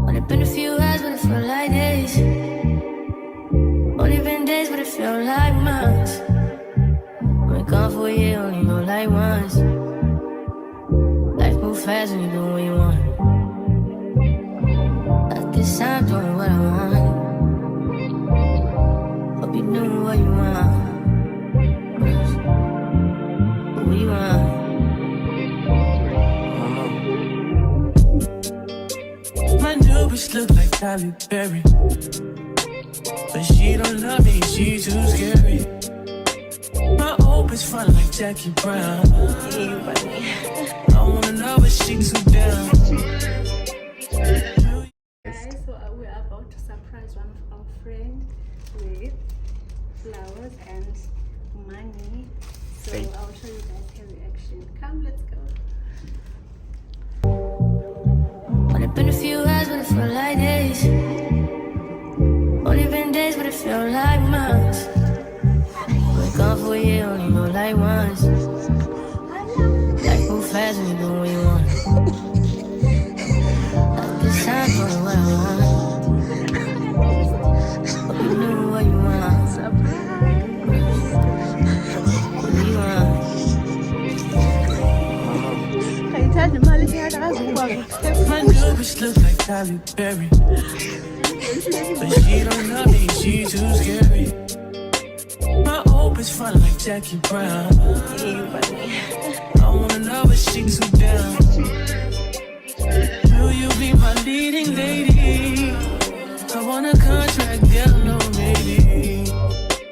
Only been a few hours, but it felt like days. Only been days, but it felt like months. Been gone for a year, only know like once. Life move fast when you do what you want. At this time, doing what I want. Hope you doing what you want. What you want? My new bitch look like Halle Berry, but she don't love me, she too scary. My old bitch fun like Jackie Brown. I wanna know if she too down. Guys, so we're about to surprise one of our friends with flowers and money. So I'll show you guys her reaction. Come, let's go. Only been a few hours, but it felt like days. Only been days, but it felt like months. Been gone for a year, only know like once. Life move fast when you do what you want. At this time, doing what I want. Hope you know what you want. What you want? My new bitch look like Halle Berry, but she don't love me, she too scary. My old bitch fun like Jackie Brown. I wanna know if she too down. Will you be my leading lady? I want a contract, girl, no maybe.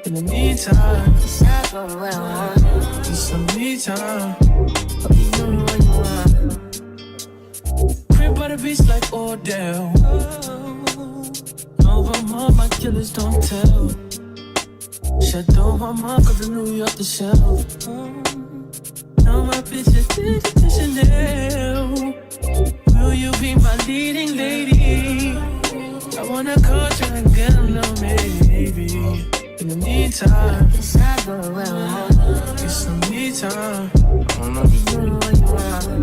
In the meantime, It's not doing what I want. need some me time. Hope you know what you want. Crib by the beach like Odell. Over all my killers don't tell. Shadow my mark of the New York the shelf. Now my bitch is to Chanel. Will you be my leading lady? I want a contract, girl, no maybe. In the meantime, It's not doing what I want. get some me time. Hope you know what you want.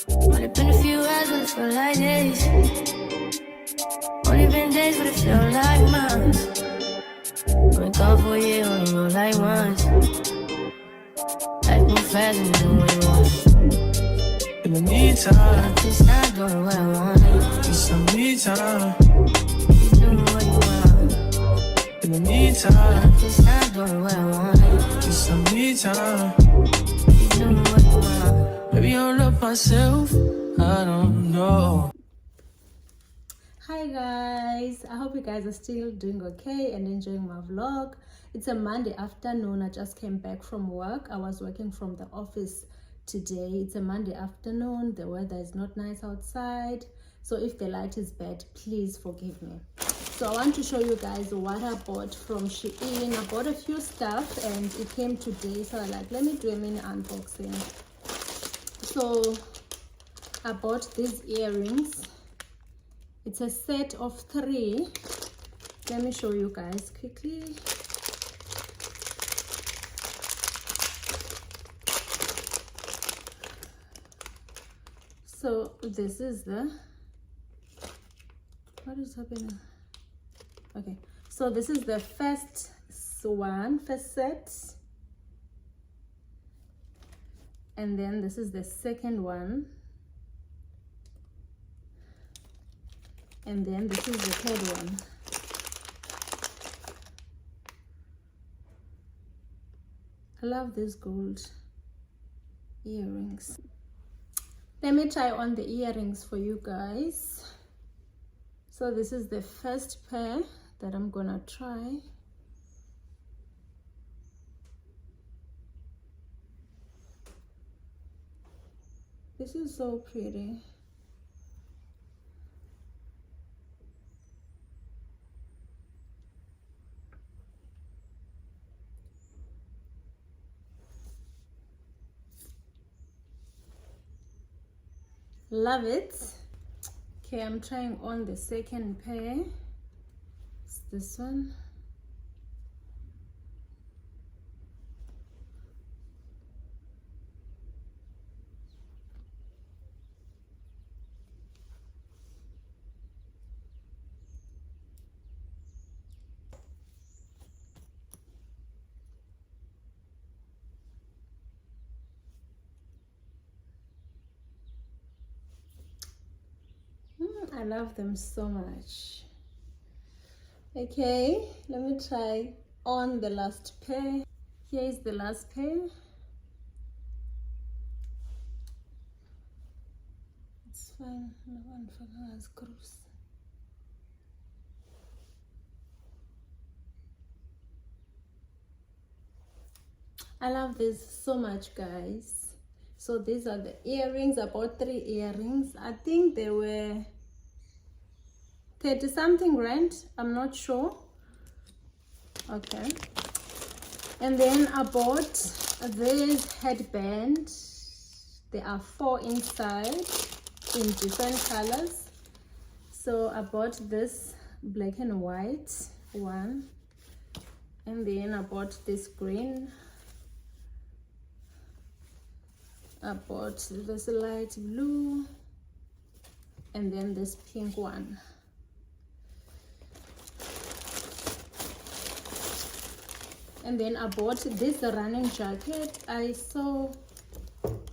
Only been a few hours, but it felt like days. Only been days, but it felt like months. Been gone for a year, only know like once. Life move fast when you do what you want. In the meantime, It's not doing what I want. get some me time. You do what you want. In the meantime, It's not doing what I want. get some me time. You do what you want. Maybe I don't love myself, I don't know. Hi guys, I hope you guys are still doing okay and enjoying my vlog. It's a Monday afternoon. I just came back from work. I was working from the office today. It's a Monday afternoon. The weather is not nice outside, so if the light is bad, please forgive me. So I want to show you guys what I bought from Shein. I bought a few stuff and it came today, so I like, let me do a mini unboxing. So I bought these earrings. It's a set of 3. Let me show you guys quickly. So this is the, what is happening? Okay, so this is the first set, and then this is the second one, and then this is the third one. I love these gold earrings. Let me try on the earrings for you guys. So this is the first pair that I'm gonna try. This is so pretty. Love it. Okay, I'm trying on the second pair. It's this one. I love them so much. Okay, let me try on the last pair. Here is the last pair. It's fine. No one for screws. I love this so much, guys. So these are the earrings. I bought 3 earrings. I think they were 30 something rand. I'm not sure. Okay. And then I bought this headband. There are 4 inside in different colors. So I bought this black and white one. And then I bought this green. I bought this light blue. And then this pink one. And then I bought this running jacket. I so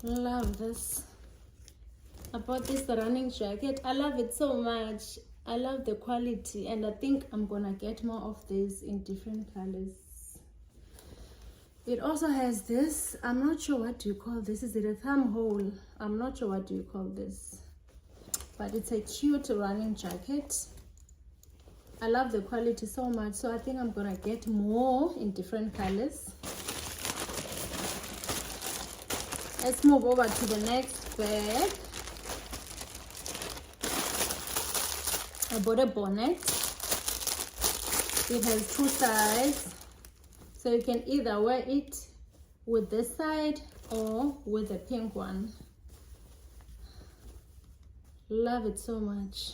love this. I bought this running jacket. I love it so much. I love the quality, and I think I'm gonna get more of these in different colors. It also has this, I'm not sure what do you call this. Is it a thumb hole? I'm not sure what do you call this, but it's a cute running jacket. I love the quality so much, so I think I'm gonna get more in different colors. Let's move over to the next bag. I bought a bonnet. It has 2 sides, so you can either wear it with this side or with the pink one. Love it so much.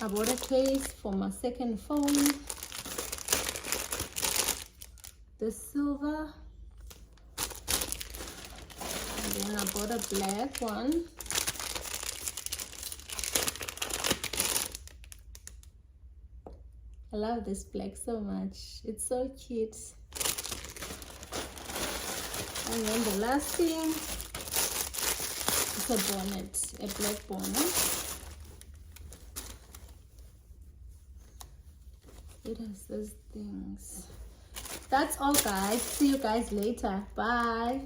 I bought a case for my second phone. The silver. And then I bought a black one. I love this black so much. It's so cute. And then the last thing is a bonnet, a black bonnet. It has those things. That's all, guys. See you guys later. Bye.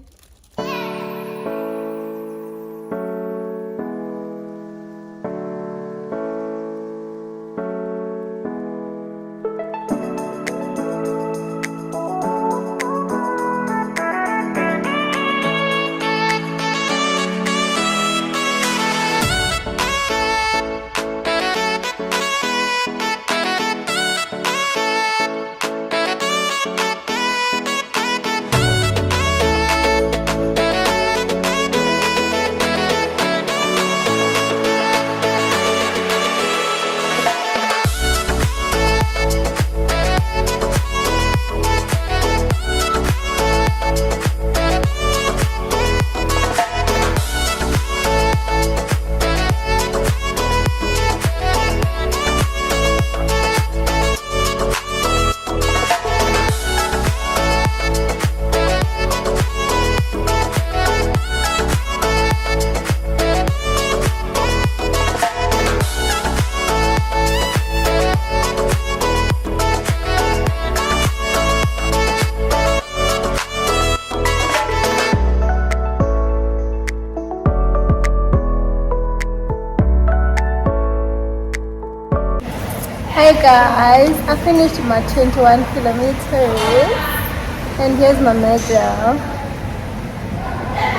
Hi guys, I finished my 21 kilometers and here's my medal.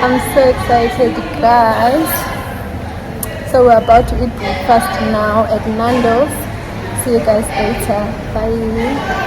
I'm so excited, guys. So we're about to eat breakfast now at Nando's. See you guys later. Bye.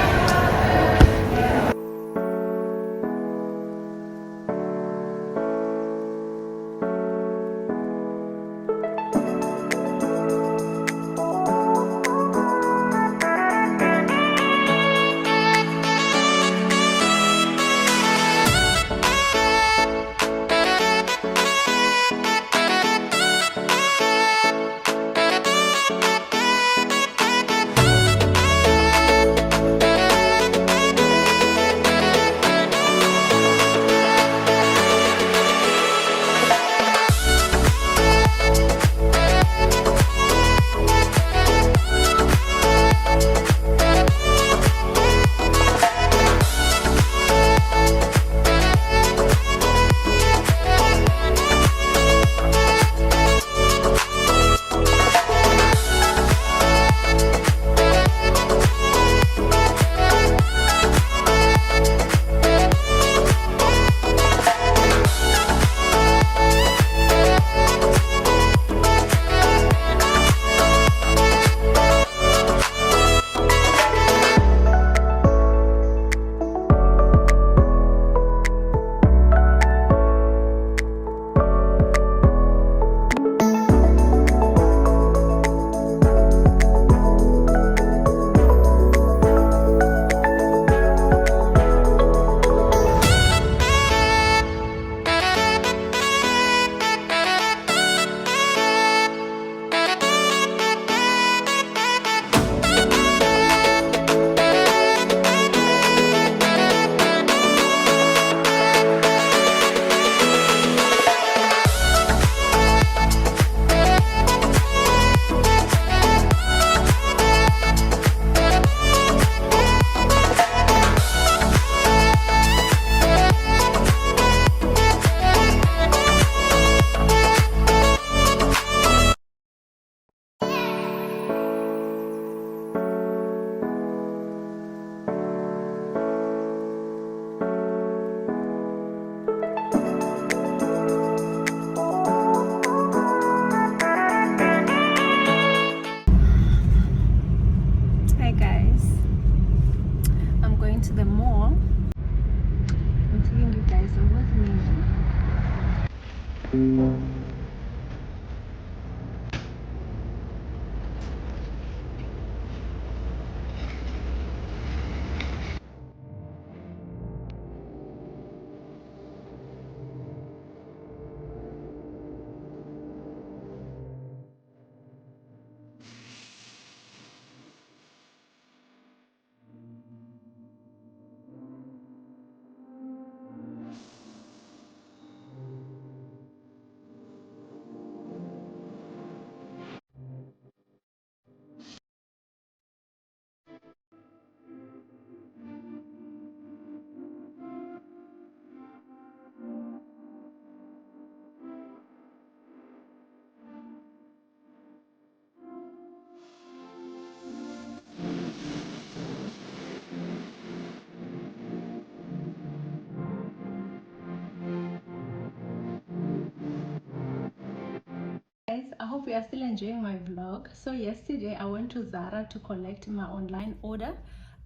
Guys, I hope you are still enjoying my vlog. So yesterday I went to Zara to collect my online order.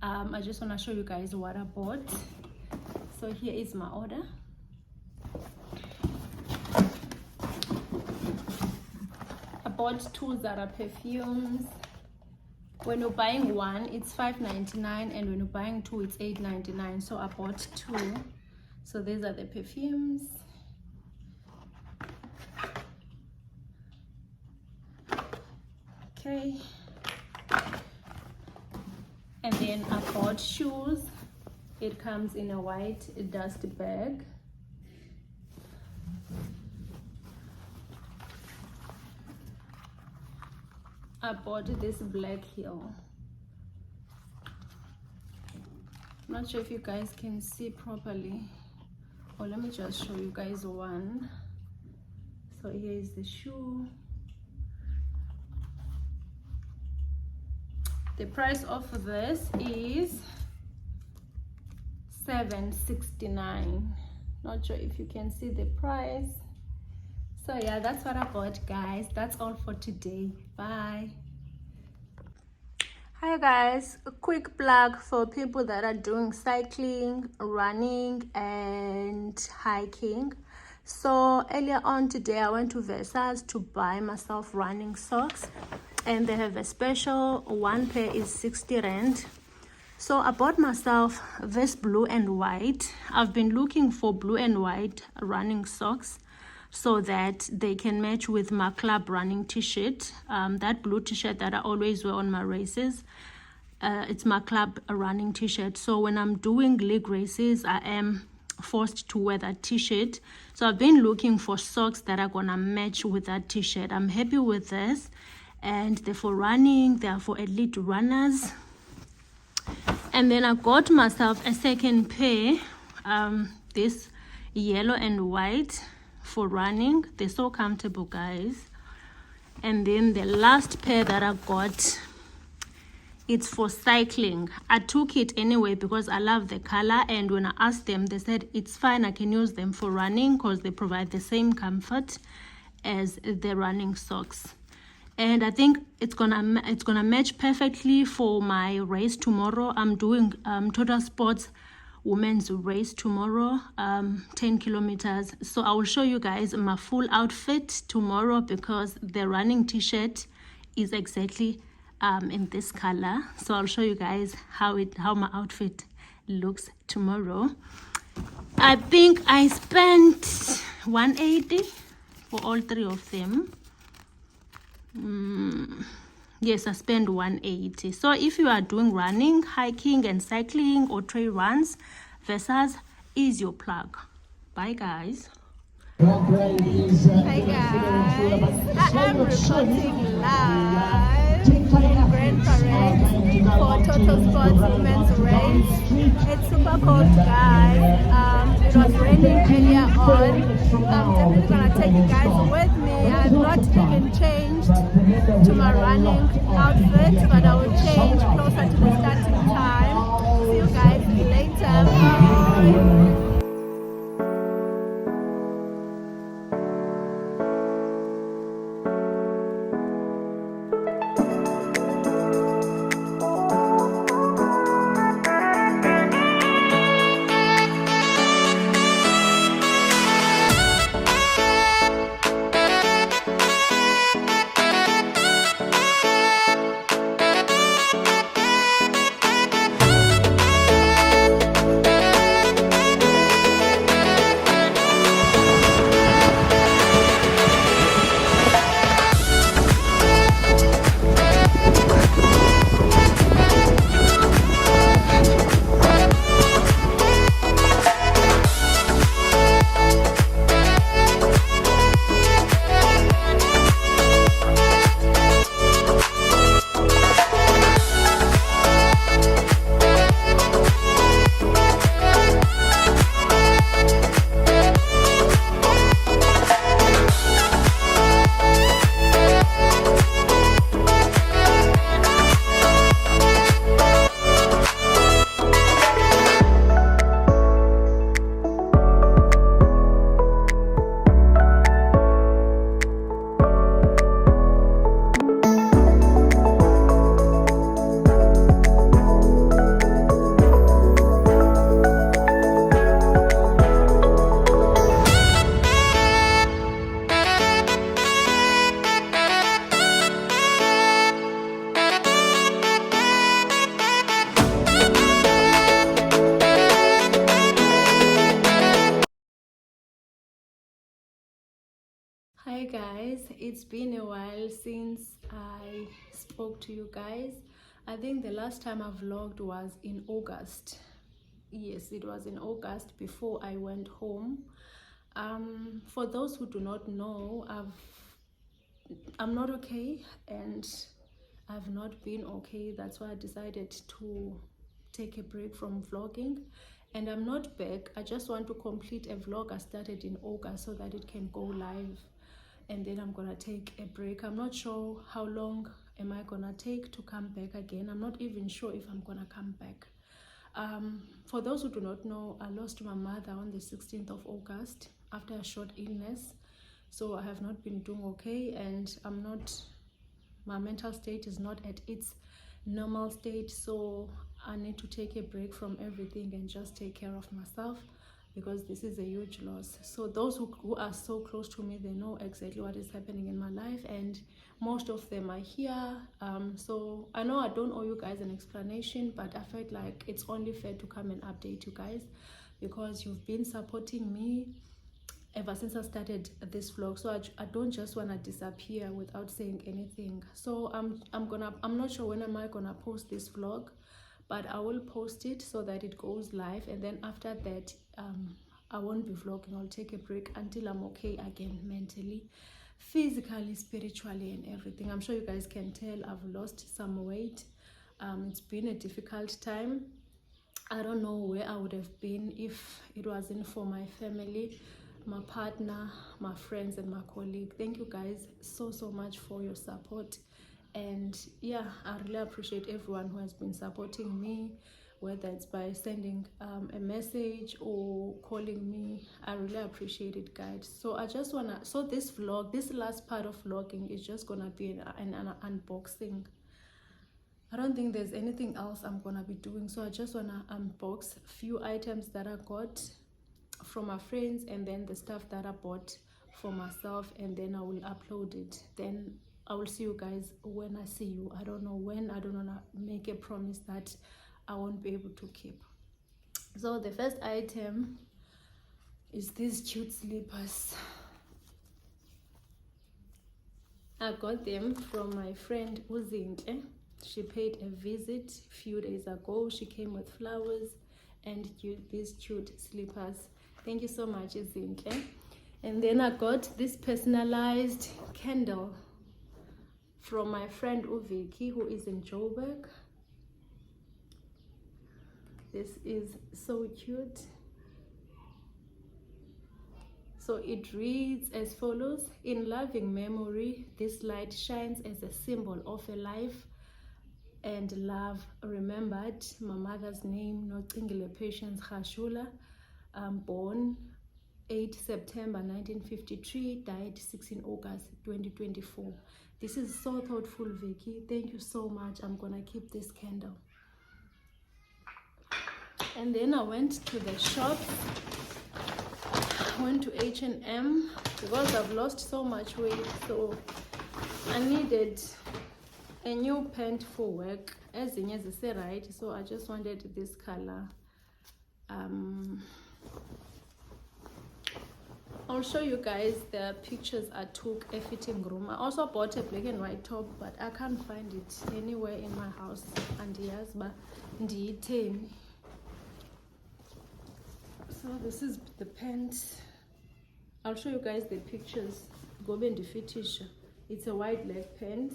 I just want to show you guys what I bought. So here is my order. I bought 2 Zara perfumes. When you're buying one, it's $5.99, and when you're buying 2, it's $8.99. So I bought 2. So these are the perfumes. Okay. And then I bought shoes. It comes in a white dust bag. I bought this black heel. Not sure if you guys can see properly. Oh, let me just show you guys one. So here is the shoe. The price of this is $7.69. Not sure if you can see the price. So yeah, that's what I bought, guys. That's all for today. Bye. Hi guys, a quick plug for people that are doing cycling, running and hiking. So earlier on today I went to Versailles to buy myself running socks, and they have a special. One pair is 60 rand. So I bought myself this blue and white. I've been looking for blue and white running socks so that they can match with my club running t-shirt. That blue t-shirt that I always wear on my races, it's my club running t-shirt. So when I'm doing league races, I am forced to wear that t-shirt. So I've been looking for socks that are gonna match with that t-shirt. I'm happy with this, and they're for running, they're for elite runners. And then I got myself a second pair, this yellow and white for running. They're so comfortable, guys. And then the last pair that I got, it's for cycling. I took it anyway because I love the color, and when I asked them, they said it's fine, I can use them for running because they provide the same comfort as the running socks. And I think it's gonna match perfectly for my race tomorrow. I'm doing Total Sports women's race tomorrow, 10 kilometers. So I will show you guys my full outfit tomorrow because the running t-shirt is exactly in this color. So I'll show you guys how my outfit looks tomorrow. I think I spent $180 for all 3 of them. Yes, I spent $180. So if you are doing running, hiking and cycling or trail runs, Versailles is your plug. Bye guys. Hi guys, I am recording live in Grand Parade for Total Sports Women's Race. It's super cold, guys. It was raining earlier on. I'm definitely gonna take you guys with me. I've not even changed to my running outfit, but I will change closer to the starting time. See you guys later. Bye. Hi guys, it's been a while since I spoke to you guys. I think the last time I vlogged was in August. Yes, it was in August before I went home. For those who do not know, I'm not okay and I've not been okay. That's why I decided to take a break from vlogging, and I'm not back. I just want to complete a vlog I started in August so that it can go live, and then I'm gonna take a break. I'm not sure how long am I gonna take to come back again. I'm not even sure if I'm gonna come back. For those who do not know, I lost my mother on the 16th of August after a short illness. So I have not been doing okay, and my mental state is not at its normal state. So I need to take a break from everything and just take care of myself, because this is a huge loss. So those who are so close to me, they know exactly what is happening in my life, and most of them are here. So I know I don't owe you guys an explanation, but I felt like it's only fair to come and update you guys, because you've been supporting me ever since I started this vlog. So I don't just want to disappear without saying anything. So I'm not sure when am I gonna post this vlog, but I will post it so that it goes live, and then after that I won't be vlogging. I'll take a break until I'm okay again, mentally, physically, spiritually, and everything. I'm sure you guys can tell I've lost some weight. It's been a difficult time. I don't know where I would have been if it wasn't for my family, my partner, my friends, and my colleague. Thank you guys so much for your support. And yeah, I really appreciate everyone who has been supporting me, whether it's by sending a message or calling me. I really appreciate it, guys. So I just wanna, so this vlog, this last part of vlogging is just gonna be an unboxing. I don't think there's anything else I'm gonna be doing. So I just wanna unbox a few items that I got from my friends, and then the stuff that I bought for myself, and then I will upload it. Then I will see you guys when I see you. I don't know when. I don't want to make a promise that I won't be able to keep. So the first item is these cute slippers. I got them from my friend Uzintle. She paid a visit a few days ago. She came with flowers and these cute slippers. Thank you so much, Uzintle. And then I got this personalized candle from my friend Uviki, who is in Joburg. This is so cute. So it reads as follows: in loving memory, this light shines as a symbol of a life and love remembered. My mother's name, Nocingile Patience Khashula, born 8 September 1953, died 16 August 2024. This is so thoughtful, Vicky. Thank you so much. I'm gonna keep this candle. And then I went to the shop. I went to H&M because I've lost so much weight, so I needed a new pant for work, as in as I say, right? So I just wanted this color. I'll show you guys the pictures I took a fitting room. I also bought a black and white top, but I can't find it anywhere in my house. And yes, but indeed. So this is the pants. I'll show you guys the pictures. Gobendi Fetish. It's a white leg pant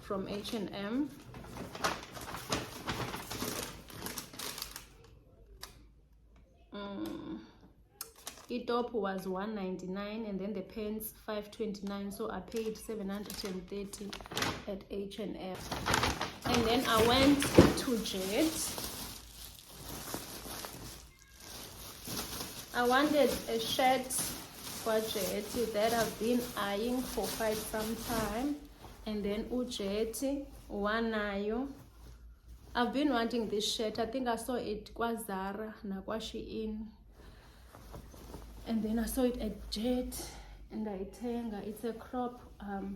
from H&M. The top was $199 and then the pants $529, so I paid $730 at H&M. And then I went to Jet. I wanted a shirt for Jet that I've been eyeing for quite some time, and then Jet wanayo. I've been wanting this shirt. I think I saw it kwa Zara na kwa Shein, and then I saw it at Jet and I tenga. It's a crop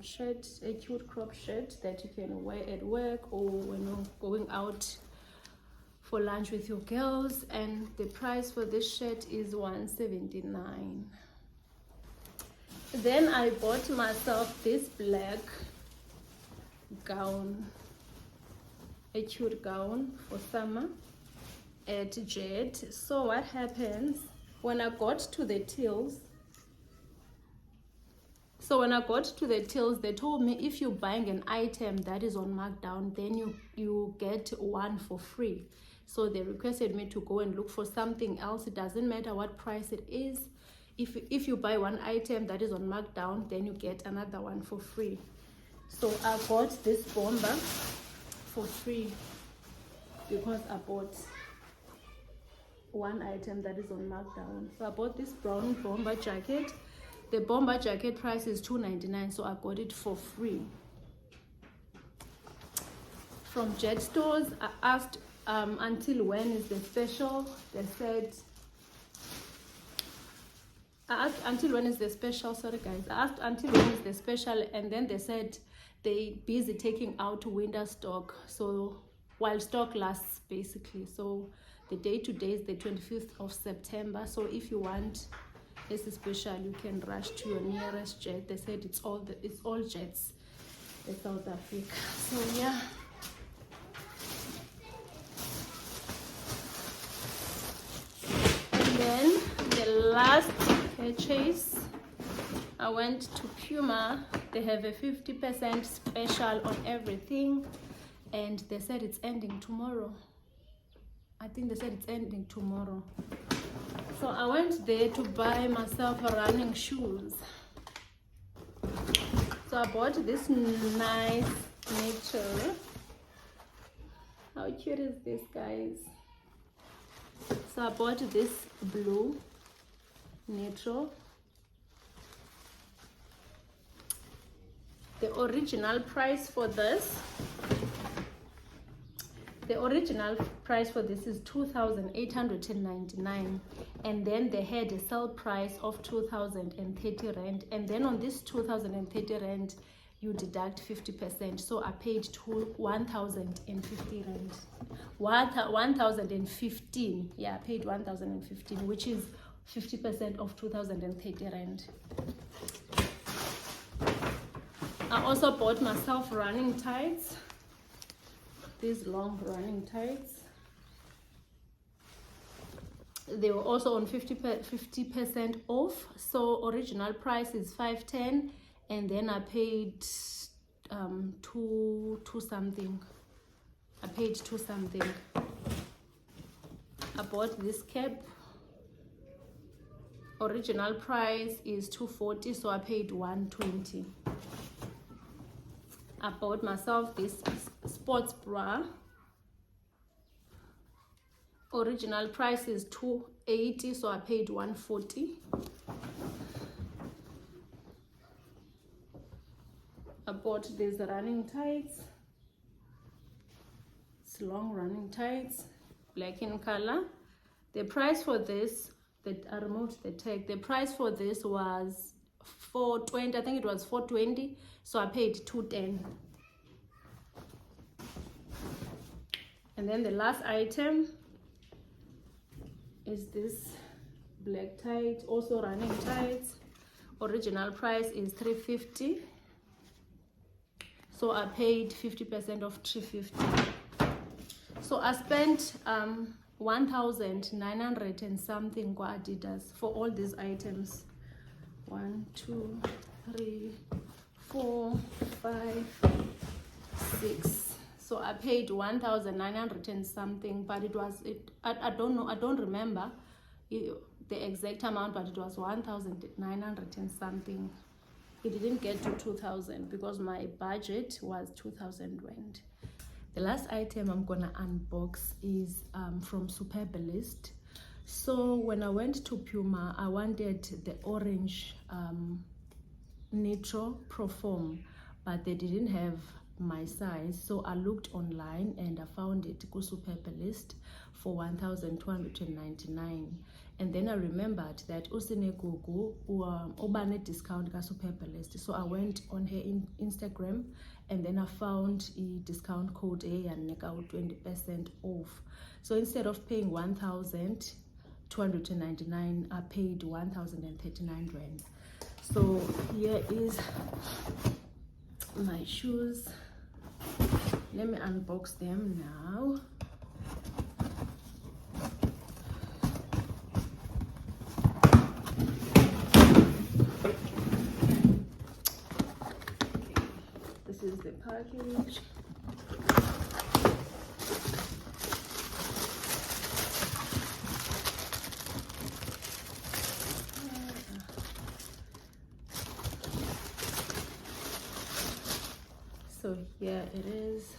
shirt, a cute crop shirt that you can wear at work or when you're going out for lunch with your girls. And the price for this shirt is $179. Then I bought myself this black gown, a cute gown for summer at Jet. So what happens when I got to the tills? So when I got to the tills, they told me if you're buying an item that is on markdown, then you get one for free. So they requested me to go and look for something else. It doesn't matter what price it is. If you buy one item that is on markdown, then you get another one for free. So I bought this bomber for free because I bought one item that is on markdown. So I bought this brown bomber jacket. The bomber jacket price is $2.99, so I got it for free. From Jet Stores, I asked until when is the special. They said, I asked until when is the special, sorry guys. I asked until when is the special, and then they said they busy taking out winter stock, so while stock lasts basically. So the day today is the 25th of September. So if you want this special, you can rush to your nearest Jet. They said it's all Jets in South Africa. So yeah. And then the last purchase, I went to Puma. They have a 50% special on everything, and they said it's ending tomorrow. I think they said it's ending tomorrow. So I went there to buy myself running shoes. So I bought this nice nature. How cute is this, guys? So I bought this blue neutral. The original price for this is 2,899, and then they had a sale price of 2,030 rand, and then on this 2,030 rand you deduct 50%, so I paid 1,050 rand. 1,015, yeah, I paid 1,015, which is 50% of 2,030 rand. I also bought myself running tights, these long running tights. They were also on 50% off, so original price is 510, and then I paid two something. I paid 2 something. I bought this cap. Original price is 240, so I paid 120. I bought myself this sports bra. Original price is 280, so I paid 140. I bought these running tights. It's long running tights, black in color. The price for this, that I removed the tag, the price for this was 420. I think it was 420, so I paid 210. And then the last item is this black tight, also running tights. Original price is 350, so I paid 50% of 350. So I spent 1,900 and something kwa Adidas for all these items. 1, 2, 3, 4, 5, 6. So I paid 1,900 and something, but it was I don't know, I don't remember the exact amount, but it was 1,900 and something. It didn't get to 2,000 because my budget was 2,000 rand. The last item I'm gonna unbox is from Superbalist. So when I went to Puma, I wanted the orange Nitro Proform, but they didn't have my size, so I looked online and I found it go Superbalist for 1,299. And then I remembered that Usine Gugu obane discount ka Superbalist, so I went on her Instagram, and then I found a discount code and 20% off. So instead of paying 1,299, I paid 1,039 rand. So here is my shoes. Let me unbox them now. This is the package. So here it is.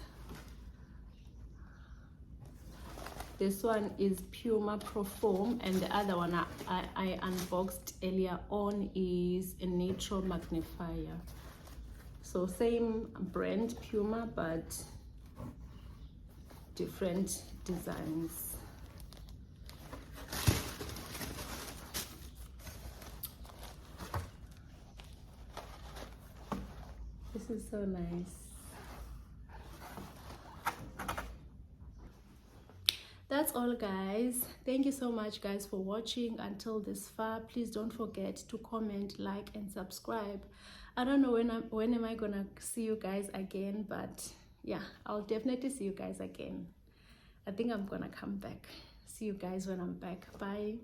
This one is Puma Pro Foam, and the other one I unboxed earlier on is a Nitro Magnifier. So same brand Puma, but different designs. This is so nice. That's all, guys. Thank you so much, guys, for watching until this far. Please don't forget to comment, like, and subscribe. I don't know when am I gonna see you guys again, but yeah, I'll definitely see you guys again. I think I'm gonna come back. See you guys when I'm back. Bye.